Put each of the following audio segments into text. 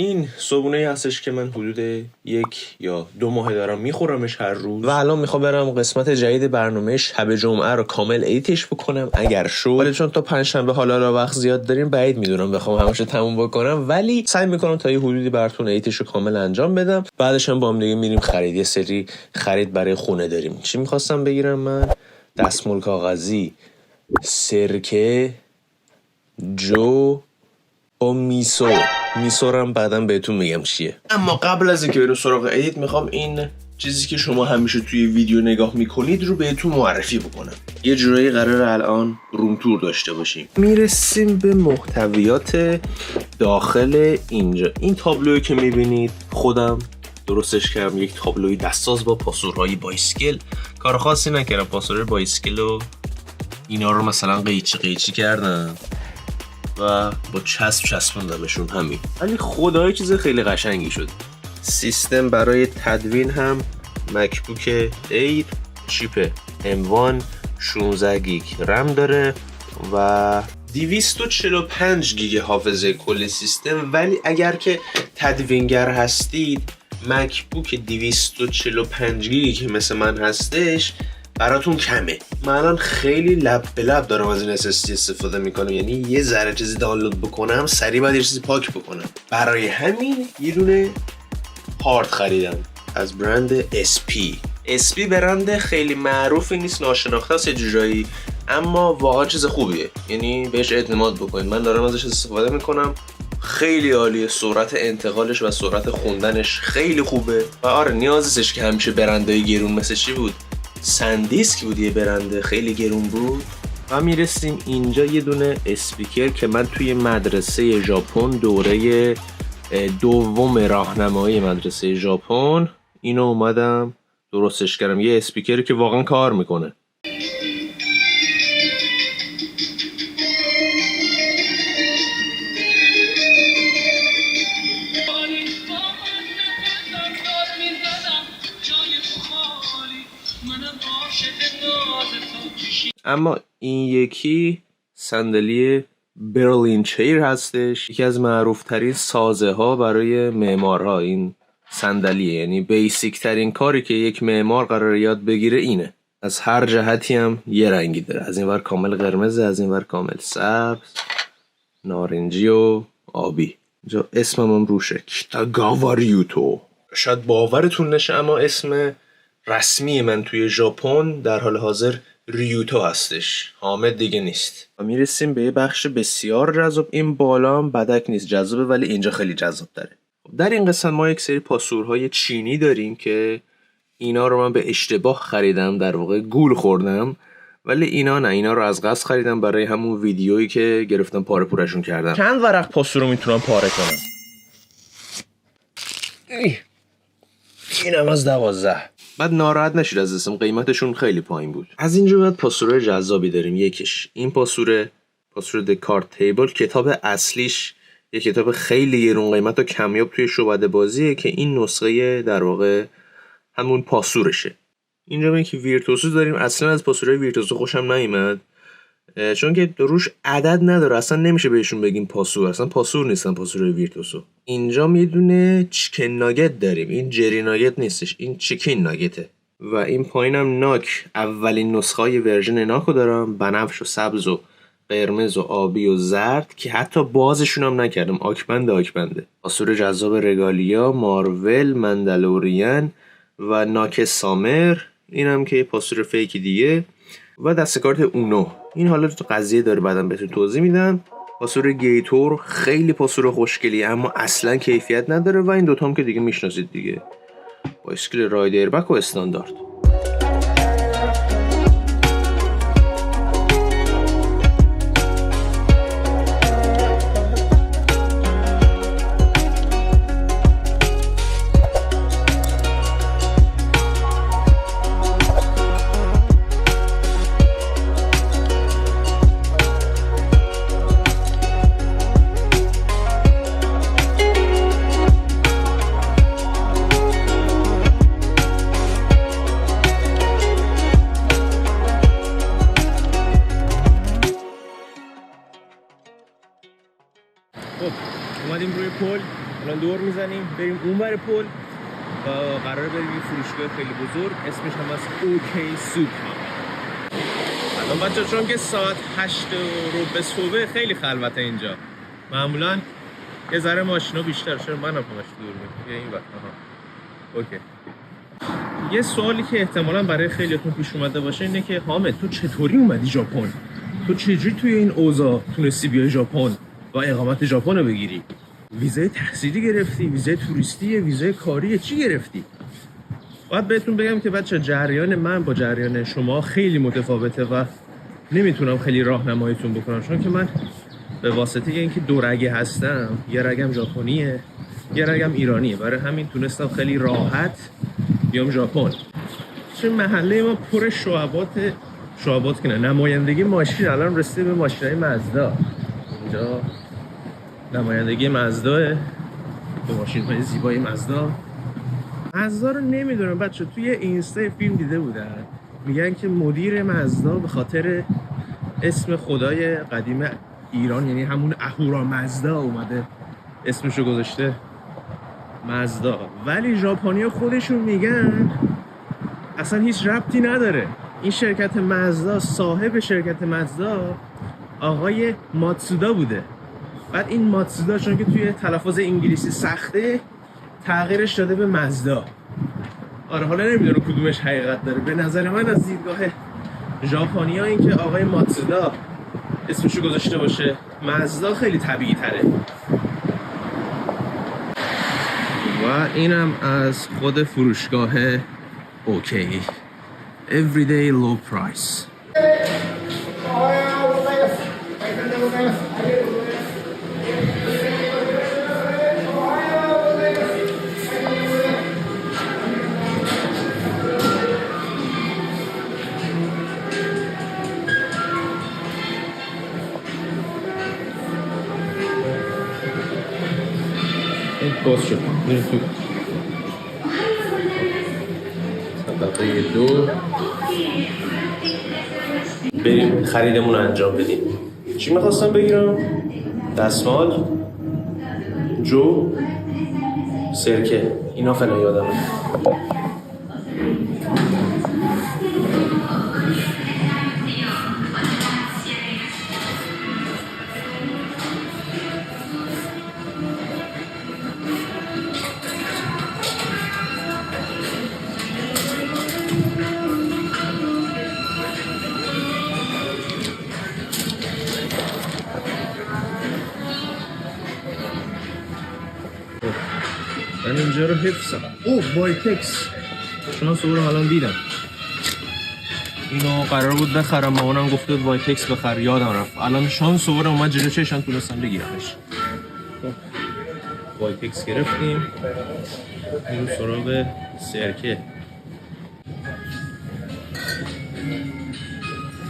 این صبحونه هستش که من حدود 1 یا 2 ماه دارم میخورمش هر روز و الان میخوام برم قسمت جدید برنامه شب جمعه رو کامل ادیتش بکنم اگر شد، ولی چون تا پنجشنبه حالا وقت زیاد داریم بعید میدونم بخوام همش تموم بکنم، ولی سعی میکنم تا یه حدودی براتون ادیتش رو کامل انجام بدم. بعدش هم با هم دیگه میریم خرید. یه سری خرید برای خونه داریم. چی میخواستم بگیرم من؟ دستمال کاغذی، سرکه، جو و میسورم بعدم بهتون میگم چیه. اما قبل از اینکه بریم سراغ ادیت میخوام این چیزی که شما همیشه توی ویدیو نگاه میکنید رو بهتون معرفی بکنم. یه جورایی قرار الان روم تور داشته باشیم. میرسیم به محتویات داخل اینجا. این تابلویی که میبینید خودم درستش کردم، یک تابلوی دستساز با پاسورهای بایسکل. کار خاصی نکردم، پاسورهای بایسکل و اینا رو مثلا قیچی کردم و با چسب چسبوندمشون همین. ولی خدای چیز خیلی قشنگی شد. سیستم برای تدوین هم مکبوک ایر، چیپ M1 16 گیگ رم داره و 245 گیگ حافظه کل سیستم. ولی اگر که تدوینگر هستید مکبوک 245 گیگی که مثل من هستش براتون کمه. من الان خیلی لب به لب دارم از این SSD استفاده میکنم، یعنی یه ذره چیزی دانلود بکنم سریع باید یه چیزی پاک بکنم. برای همین یه دونه هارد خریدم از برند SP برند خیلی معروفی نیست، ناشناخته است جورایی، اما واقعا چیز خوبیه، یعنی بهش اعتماد بکنید. من دارم ازش استفاده میکنم، خیلی عالیه. سرعت انتقالش و سرعت خوندنش خیلی خوبه و آره نیازش که همیشه برندهای گرون مثل چی بود، سندیسک بود، یه برنده خیلی گرون بود. و میرسیم اینجا یه دونه اسپیکر که من توی مدرسه ژاپن دوره دوم راهنمایی مدرسه ژاپن اینو اومدم درستش کردم. یه اسپیکری که واقعا کار میکنه. اما این یکی صندلی برلین چیر هستش، یکی از معروف ترین سازه ها برای معمارها. این صندلیه، یعنی بیسیک ترین کاری که یک معمار قراره یاد بگیره اینه. از هر جهتی هم یه رنگی داره، از این ور کامل قرمز، از این ور کامل سبز، نارنجی و آبی. اینجا اسمم هم روشه، کیتاگاوا ریوتو. شاید باورتون نشه اما اسم رسمی من توی ژاپن در حال حاضر ریوتو هستش، حامد دیگه نیست. و میرسیم به یه بخش بسیار جذاب. این بالا هم بدک نیست، جذابه، ولی اینجا خیلی جذاب تره. در این قسمت ما یک سری پاسورهای چینی داریم که اینا رو من به اشتباه خریدم، در واقع گول خوردم، ولی اینا نه، اینا رو از قصد خریدم برای همون ویدیویی که گرفتم پاره پورشون کردم. چند ورق پاسور رو میتونم پاره کنم؟ اینم از 12. بعد ناراحت نشید از اسم، قیمتشون خیلی پایین بود. از اینجا بعد پاسور جذابی داریم. یکیش این پاسور دکارت تیبل، کتاب اصلیش یه کتاب خیلی گرون قیمت و کمیاب توی شعبده بازیه که این نسخه در واقع همون پاسورشه. اینجا ما که ویرتوسو داریم. اصلا از پاسورهای ویرتوسو خوشم نیومد چون که روش عدد نداره، اصلا نمیشه بهشون بگیم پاسور، اصلا پاسور نیستن پاسورهای ویرتوسو. اینجا یه دونه چیکن ناگت داریم، این جری ناگت نیستش، این چیکن ناگته. و این پایینم ناک، اولین نسخه ورژن ناکو دارم، بنفش و سبز و قرمز و آبی و زرد که حتی بازشون هم نکردم، آکبنده. پاسور جذاب رگالیا، مارول، مندلورین و ناک سامر. اینم که پاسور فیکی دیگه. و دستکارت اونو، این حالا قضیه داره بعدم بهتون توضیح میدم. پاسور گیتور خیلی پاسور خوشگلیه اما اصلا کیفیت نداره. و این دوتا هم که دیگه میشناسید دیگه، بایسکل رایدر بک و استاندارد. اومدیم روی پل، الان دور میزنیم بریم اونور پل و قراره بریم یه فروشگاه خیلی بزرگ اسمش هم از اوکی سوپ. الان بچه چون که ساعت 8:15 صبح خیلی خلوته اینجا. معمولا یه ذره ماشینا بیشتر. چرا منم همش دور میاد این وقت. اوکی. یه سوالی که احتمالاً برای خیلیاتون پیش اومده باشه اینه که حامد تو چطوری اومدی ژاپن؟ تو چجوری توی این اوضاع تونستی بیای ژاپن و اقامت ژاپن رو بگیری؟ ویزای تحصیلی گرفتی؟ ویزای توریستی؟ ویزای کاری؟ چی گرفتی؟ باید بهتون بگم که بچه جریان من با جریان شما خیلی متفاوته و نمیتونم خیلی راهنماییتون بکنم چون که من به واسطه اینکه دو رگه هستم، یه رگم ژاپنیه یه رگم ایرانیه، برای همین تونستم خیلی راحت بیام ژاپن. چون محله ما پر شعبات که نمایندگی ماشین الان رسیده به ماشینای مازدا. اینجا نمایندگی مازدا به ماشین‌های زیبای مازدا رو نمیدونم بچه توی اینستا فیلم دیده بودن میگن که مدیر مازدا به خاطر اسم خدای قدیم ایران یعنی همون اهورا مازدا اومده اسمشو گذاشته مازدا، ولی ژاپنی‌ها خودشون میگن اصلا هیچ ربطی نداره. این شرکت مازدا صاحب شرکت مازدا آقای ماتسودا بوده. بعد این ماتسودا چون که توی تلفظ انگلیسی سخته تغییرش داده به مازدا. آره حالا نمیدونم کدومش حقیقت داره. به نظر من از دیدگاه ژاپنی‌ها این که آقای ماتسودا اسمشو گذاشته باشه مازدا خیلی طبیعی تره. و اینم از خود فروشگاه اوکی Everyday Low Price. باز شد میریم تو طبقه 2 بریم خریدمون رو انجام بدیم. چی میخواستم بگیرم؟ دستمال، جو، سرکه، اینا فعلا یادمه. من اینجا رو حفظم. وایتکس شانس رو الان دیدم. اینو قرار بود بخرم مامانم گفته بود وایتکس بخر یادم رفت. الان شانس رو اومد جلو چشم تونستم بگیرمش. وایتکس گرفتیم. میریم سراغ سرکه.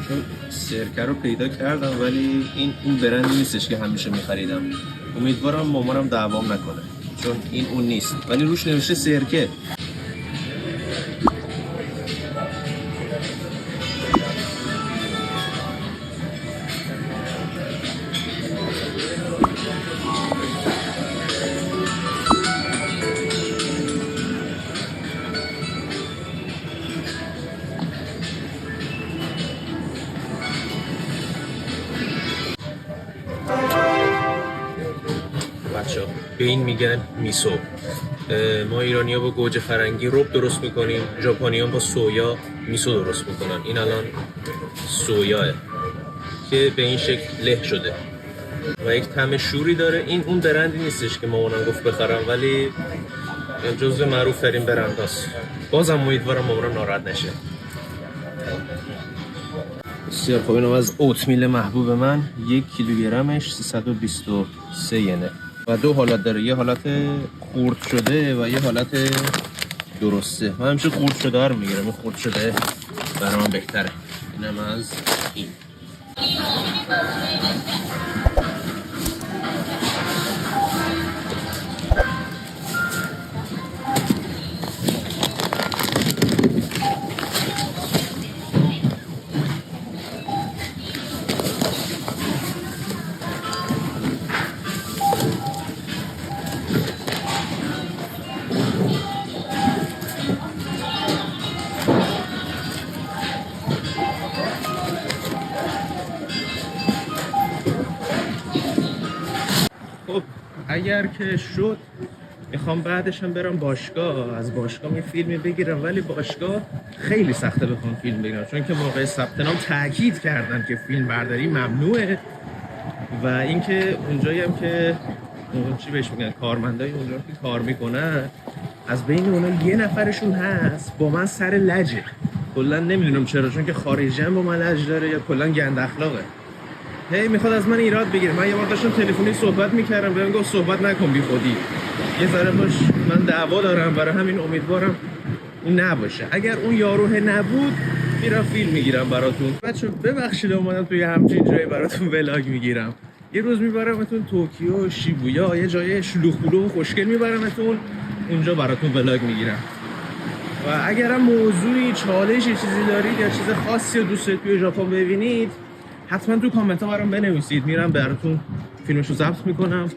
چون سرکه رو پیدا کردم ولی این اون برندی نیستش که همیشه میخریدم. امیدوارم مامانم دعوام نکنه چون این اون نیست ولی روش نوشته سرکه. به این میگن میسو. ما ایرانی‌ها با گوجه فرنگی رب درست میکنیم، ژاپنی‌ها با سویا میسو درست میکنن. این الان سویاه که به این شکل له شده و یک طعم شوری داره. این اون برندی نیستش که مامانم گفت بخرم ولی جزو معروف ترین برند هست. بازم امیدوارم مامانم ناراحت نشه. بسیار خب اینم از اوتمیل محبوب من 1 کیلوگرمش 323 ینه و دو حالت داره، یه حالت خرد شده و یه حالت درسته. من همیشه خرد شده رو میگیرم، این خرد شده برای من بهتره. اینم از این. اگر که شد میخوام بعدش هم برم باشگاه، از باشگاه می فیلمی بگیرم، ولی باشگاه خیلی سخته بخوام فیلم بگیرم چون که موقع ثبت نام تاکید کردن که فیلم برداری ممنوعه و اینکه اونجایی هم که اون چی بهش میگن کارمندای اونجا که کار میکنن از بین اونا یه نفرشون هست با من سر لجه، کلا نمیدونم چرا، چون که خارجی‌ام با من لج داره یا کلا گند اخلاقه، هی میخواد از من ایراد بگیره. من یه بار داشتم تلفنی صحبت میکردم بهم گفت صحبت نکن بی خودی، یه ذره باش من دعوا دارم، برای همین امیدوارم اون نباشه. اگر اون یاروه نبود میرم فیلم میگیرم براتون. بچه ببخشید اومدم توی همچین جایی براتون ولاگ میگیرم. یه روز میبرمتون توکیو، شیبویا، یه جای شلوغ و خوشگل میبرمتون اونجا براتون ولاگ میگیرم. و اگرم موضوعی، چالشی، چیزی دارید یا چیز خاصی رو دوست دارید توی ژاپن ببینید حتما تو کامنت ها برام بنویسید، میرم براتون فیلمشو ضبط میکنم.